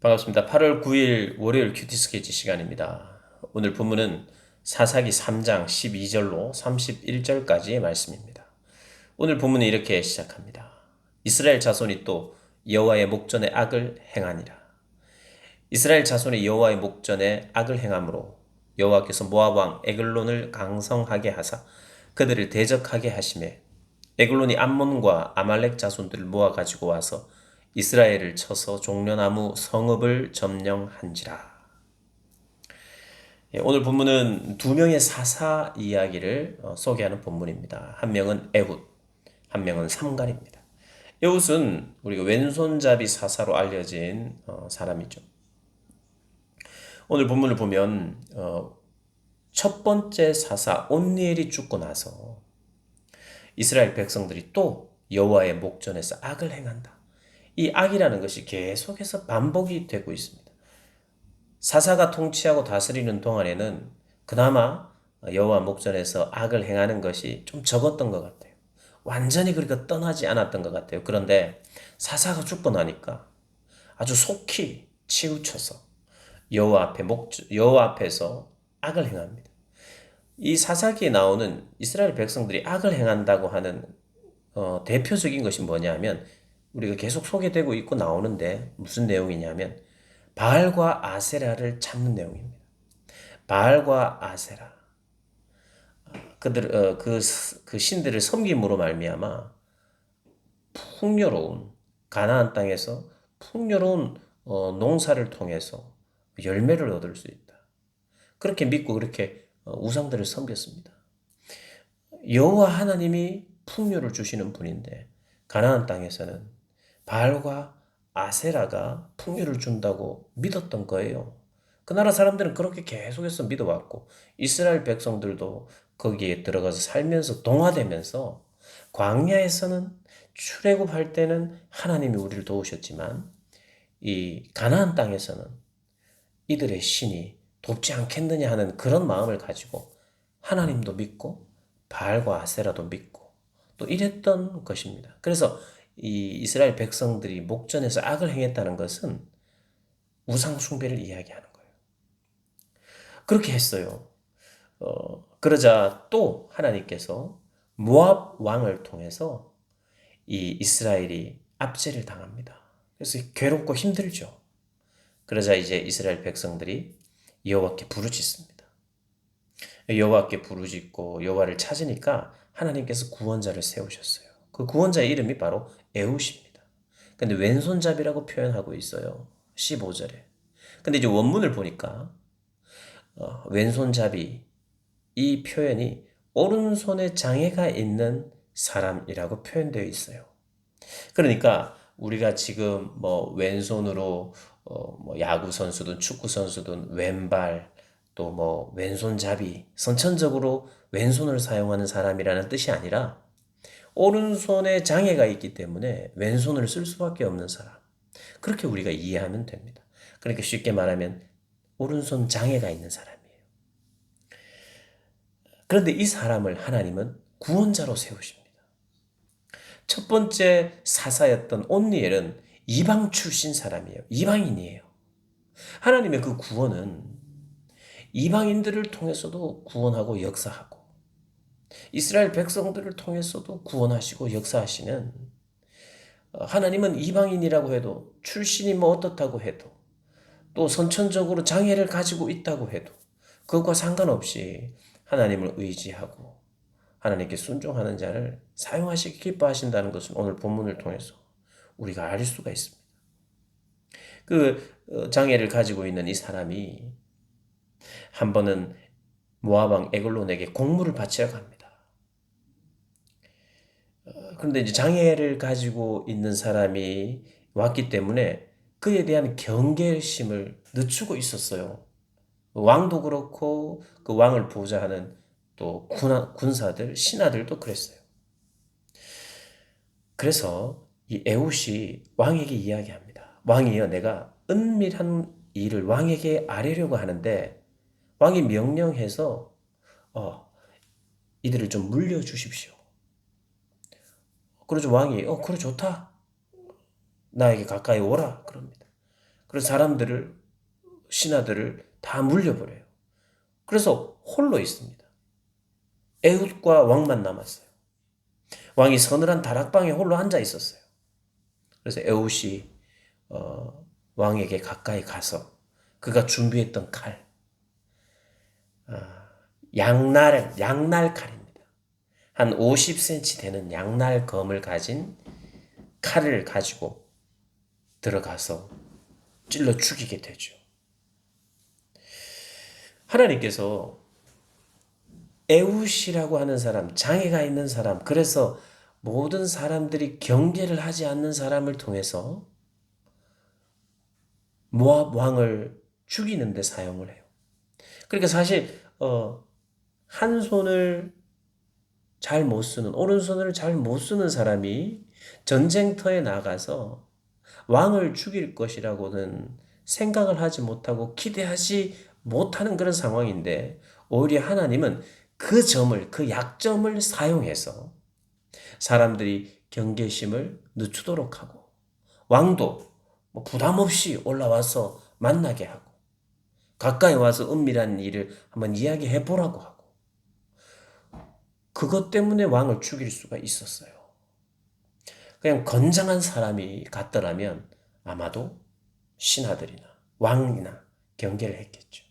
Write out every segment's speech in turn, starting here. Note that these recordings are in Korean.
반갑습니다. 8월 9일 월요일 큐티 스케치 시간입니다. 오늘 본문은 사사기 3장 12절로 31절까지의 말씀입니다. 오늘 본문은 이렇게 시작합니다. 이스라엘 자손이 또 여호와의 목전에 악을 행하니라. 이스라엘 자손이 여호와의 목전에 악을 행함으로 여호와께서 모압 왕 에글론을 강성하게 하사 그들을 대적하게 하심에 에글론이 암몬과 아말렉 자손들을 모아 가지고 와서 이스라엘을 쳐서 종려나무 성읍을 점령한지라. 오늘 본문은 두 명의 사사 이야기를 소개하는 본문입니다. 한 명은 에훗, 한 명은 삼갈입니다. 에훗은 우리가 왼손잡이 사사로 알려진 사람이죠. 오늘 본문을 보면 첫 번째 사사 온니엘이 죽고 나서 이스라엘 백성들이 또 여호와의 목전에서 악을 행한다. 이 악이라는 것이 계속해서 반복이 되고 있습니다. 사사가 통치하고 다스리는 동안에는 그나마 여호와 목전에서 악을 행하는 것이 좀 적었던 것 같아요. 완전히 그렇게 떠나지 않았던 것 같아요. 그런데 사사가 죽고 나니까 아주 속히 치우쳐서 여호와 앞에서 악을 행합니다. 이 사사기에 나오는 이스라엘 백성들이 악을 행한다고 하는 대표적인 것이 뭐냐면 우리가 계속 소개되고 있고 나오는데 무슨 내용이냐면 바알과 아세라를 찾는 내용입니다. 바알과 아세라 그 신들을 섬김으로 말미암아 풍요로운 가나안 땅에서 풍요로운 농사를 통해서 열매를 얻을 수 있다. 그렇게 믿고 그렇게 우상들을 섬겼습니다. 여호와 하나님이 풍요를 주시는 분인데 가나안 땅에서는 바알과 아세라가 풍요를 준다고 믿었던 거예요. 그 나라 사람들은 그렇게 계속해서 믿어왔고 이스라엘 백성들도 거기에 들어가서 살면서 동화되면서 광야에서는 출애굽할 때는 하나님이 우리를 도우셨지만 이 가나안 땅에서는 이들의 신이 돕지 않겠느냐 하는 그런 마음을 가지고 하나님도 믿고 바알과 아세라도 믿고 또 이랬던 것입니다. 그래서 이 이스라엘 백성들이 목전에서 악을 행했다는 것은 우상 숭배를 이야기하는 거예요. 그렇게 했어요. 그러자 또 하나님께서 모압 왕을 통해서 이 이스라엘이 압제를 당합니다. 그래서 괴롭고 힘들죠. 그러자 이제 이스라엘 백성들이 여호와께 부르짖습니다. 여호와께 부르짖고 여호와를 찾으니까 하나님께서 구원자를 세우셨어요. 그 구원자의 이름이 바로 에훗입니다. 근데 왼손잡이라고 표현하고 있어요. 15절에. 근데 이제 원문을 보니까 왼손잡이 이 표현이 오른손에 장애가 있는 사람이라고 표현되어 있어요. 그러니까 우리가 지금 뭐 왼손으로 뭐 야구 선수든 축구 선수든 왼발 또 뭐 왼손잡이 선천적으로 왼손을 사용하는 사람이라는 뜻이 아니라 오른손에 장애가 있기 때문에 왼손을 쓸 수밖에 없는 사람. 그렇게 우리가 이해하면 됩니다. 그러니까 쉽게 말하면 오른손 장애가 있는 사람이에요. 그런데 이 사람을 하나님은 구원자로 세우십니다. 첫 번째 사사였던 온니엘은 이방 출신 사람이에요. 이방인이에요. 하나님의 그 구원은 이방인들을 통해서도 구원하고 역사하고 이스라엘 백성들을 통해서도 구원하시고 역사하시는 하나님은 이방인이라고 해도 출신이 뭐 어떻다고 해도 또 선천적으로 장애를 가지고 있다고 해도 그것과 상관없이 하나님을 의지하고 하나님께 순종하는 자를 사용하시기 기뻐하신다는 것은 오늘 본문을 통해서 우리가 알 수가 있습니다. 그 장애를 가지고 있는 이 사람이 한 번은 모압 왕 에글론에게 공물을 바치러 갑니다. 그런데 이제 장애를 가지고 있는 사람이 왔기 때문에 그에 대한 경계심을 늦추고 있었어요. 왕도 그렇고 그 왕을 보좌하는 또 군사들, 신하들도 그랬어요. 그래서 이 에훗이 왕에게 이야기합니다. 왕이여, 내가 은밀한 일을 왕에게 아뢰려고 하는데 왕이 명령해서 이들을 좀 물려주십시오. 그러죠. 왕이 그래 좋다. 나에게 가까이 오라 그럽니다. 그래서 사람들을, 신하들을 다 물려버려요. 그래서 홀로 있습니다. 에훗과 왕만 남았어요. 왕이 서늘한 다락방에 홀로 앉아 있었어요. 그래서 에훗이 왕에게 가까이 가서 그가 준비했던 칼, 양날 칼입니다. 한 50cm 되는 양날 검을 가진 칼을 가지고 들어가서 찔러 죽이게 되죠. 하나님께서 에훗이라고 하는 사람, 장애가 있는 사람, 그래서 모든 사람들이 경계를 하지 않는 사람을 통해서 모압 왕을 죽이는 데 사용을 해요. 그러니까 사실 한 손을 잘 못 쓰는, 오른손을 잘 못 쓰는 사람이 전쟁터에 나가서 왕을 죽일 것이라고는 생각을 하지 못하고 기대하지 못하는 그런 상황인데, 오히려 하나님은 그 약점을 사용해서 사람들이 경계심을 늦추도록 하고, 왕도 뭐 부담 없이 올라와서 만나게 하고, 가까이 와서 은밀한 일을 한번 이야기해 보라고 하고, 그것 때문에 왕을 죽일 수가 있었어요. 그냥 건장한 사람이 갔더라면 아마도 신하들이나 왕이나 경계를 했겠죠.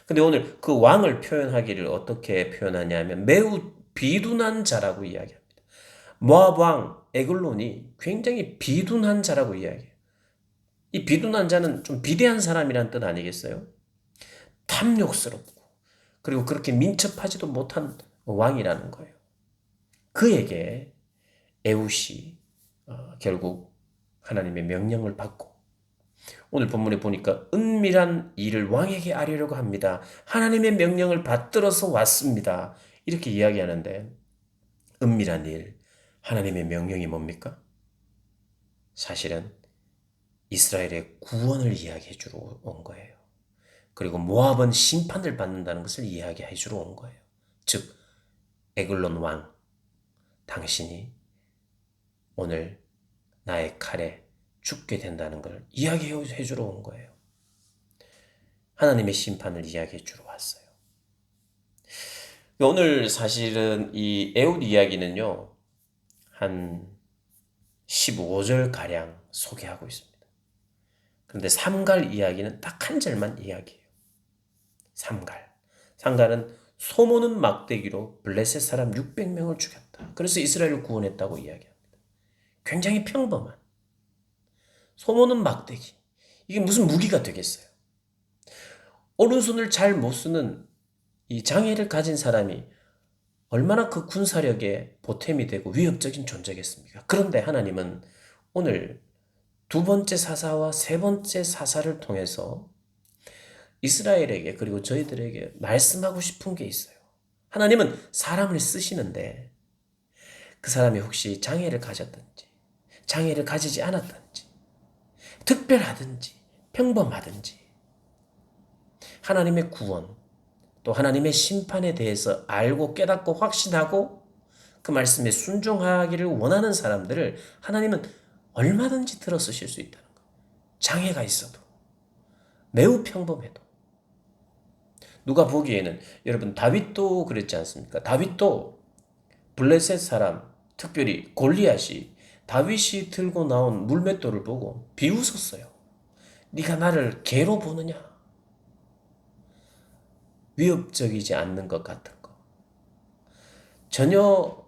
근데 오늘 그 왕을 표현하기를 어떻게 표현하냐면 매우 비둔한 자라고 이야기합니다. 모압 왕 에글론이 굉장히 비둔한 자라고 이야기해요. 이 비둔한 자는 좀 비대한 사람이란 뜻 아니겠어요? 탐욕스럽고 그리고 그렇게 민첩하지도 못한 왕이라는 거예요. 그에게 에훗이 결국 하나님의 명령을 받고, 오늘 본문에 보니까 은밀한 일을 왕에게 아뢰려고 합니다. 하나님의 명령을 받들어서 왔습니다. 이렇게 이야기하는데, 은밀한 일, 하나님의 명령이 뭡니까? 사실은 이스라엘의 구원을 이야기해 주러 온 거예요. 그리고 모압은 심판을 받는다는 것을 이야기해 주러 온 거예요. 즉 에글론 왕, 당신이 오늘 나의 칼에 죽게 된다는 걸 이야기해 주러 온 거예요. 하나님의 심판을 이야기해 주러 왔어요. 오늘 사실은 이 에훗 이야기는요, 한 15절가량 소개하고 있습니다. 그런데 삼갈 이야기는 딱 한 절만 이야기해요. 삼갈. 삼갈은 소모는 막대기로 블레셋 사람 600명을 죽였다. 그래서 이스라엘을 구원했다고 이야기합니다. 굉장히 평범한. 소모는 막대기. 이게 무슨 무기가 되겠어요? 오른손을 잘 못 쓰는 이 장애를 가진 사람이 얼마나 그 군사력에 보탬이 되고 위협적인 존재겠습니까? 그런데 하나님은 오늘 두 번째 사사와 세 번째 사사를 통해서 이스라엘에게 그리고 저희들에게 말씀하고 싶은 게 있어요. 하나님은 사람을 쓰시는데 그 사람이 혹시 장애를 가졌든지 장애를 가지지 않았든지 특별하든지 평범하든지 하나님의 구원 또 하나님의 심판에 대해서 알고 깨닫고 확신하고 그 말씀에 순종하기를 원하는 사람들을 하나님은 얼마든지 들어 쓰실 수 있다는 거예요. 장애가 있어도 매우 평범해도. 누가 보기에는 여러분 다윗도 그랬지 않습니까? 다윗도 블레셋 사람 특별히 골리앗이 다윗이 들고 나온 물맷돌을 보고 비웃었어요. 네가 나를 개로 보느냐? 위협적이지 않는 것 같은 거. 전혀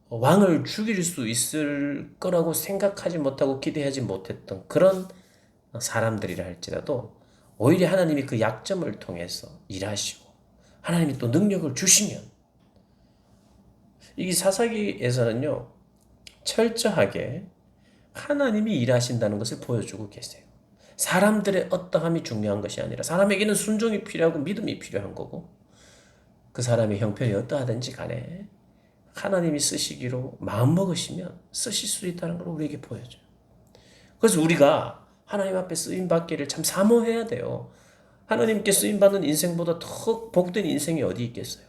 왕을 죽일 수 있을 거라고 생각하지 못하고 기대하지 못했던 그런 사람들이라 할지라도 오히려 하나님이 그 약점을 통해서 일하시고 하나님이 또 능력을 주시면 이 사사기에서는요 철저하게 하나님이 일하신다는 것을 보여주고 계세요. 사람들의 어떠함이 중요한 것이 아니라 사람에게는 순종이 필요하고 믿음이 필요한 거고 그 사람의 형편이 어떠하든지 간에 하나님이 쓰시기로 마음먹으시면 쓰실 수 있다는 걸 우리에게 보여줘요. 그래서 우리가 하나님 앞에 쓰임받기를 참 사모해야 돼요. 하나님께 쓰임받는 인생보다 더 복된 인생이 어디 있겠어요.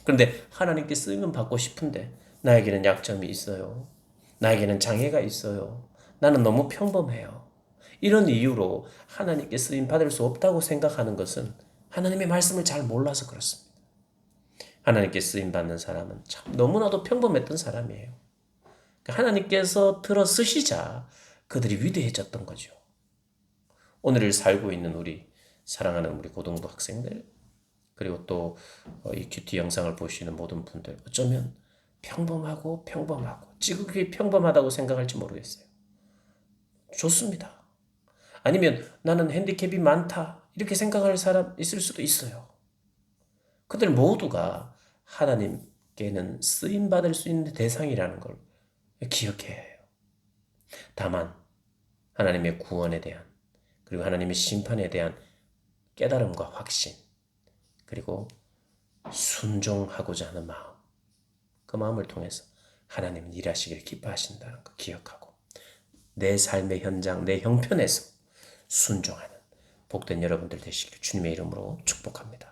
그런데 하나님께 쓰임은 받고 싶은데 나에게는 약점이 있어요. 나에게는 장애가 있어요. 나는 너무 평범해요. 이런 이유로 하나님께 쓰임 받을 수 없다고 생각하는 것은 하나님의 말씀을 잘 몰라서 그렇습니다. 하나님께 쓰임 받는 사람은 참 너무나도 평범했던 사람이에요. 하나님께서 들어 쓰시자 그들이 위대해졌던 거죠. 오늘을 살고 있는 우리 사랑하는 우리 고등부 학생들, 그리고 또 이 큐티 영상을 보시는 모든 분들, 어쩌면 평범하고 찌극이 평범하다고 생각할지 모르겠어요. 좋습니다. 아니면 나는 핸디캡이 많다 이렇게 생각할 사람 있을 수도 있어요. 그들 모두가 하나님께는 쓰임받을 수 있는 대상이라는 걸 기억해야 해요. 다만 하나님의 구원에 대한, 그리고 하나님의 심판에 대한 깨달음과 확신, 그리고 순종하고자 하는 마음, 그 마음을 통해서 하나님은 일하시길 기뻐하신다는 거 기억하고 내 삶의 현장, 내 형편에서 순종하는 복된 여러분들 되시길 주님의 이름으로 축복합니다.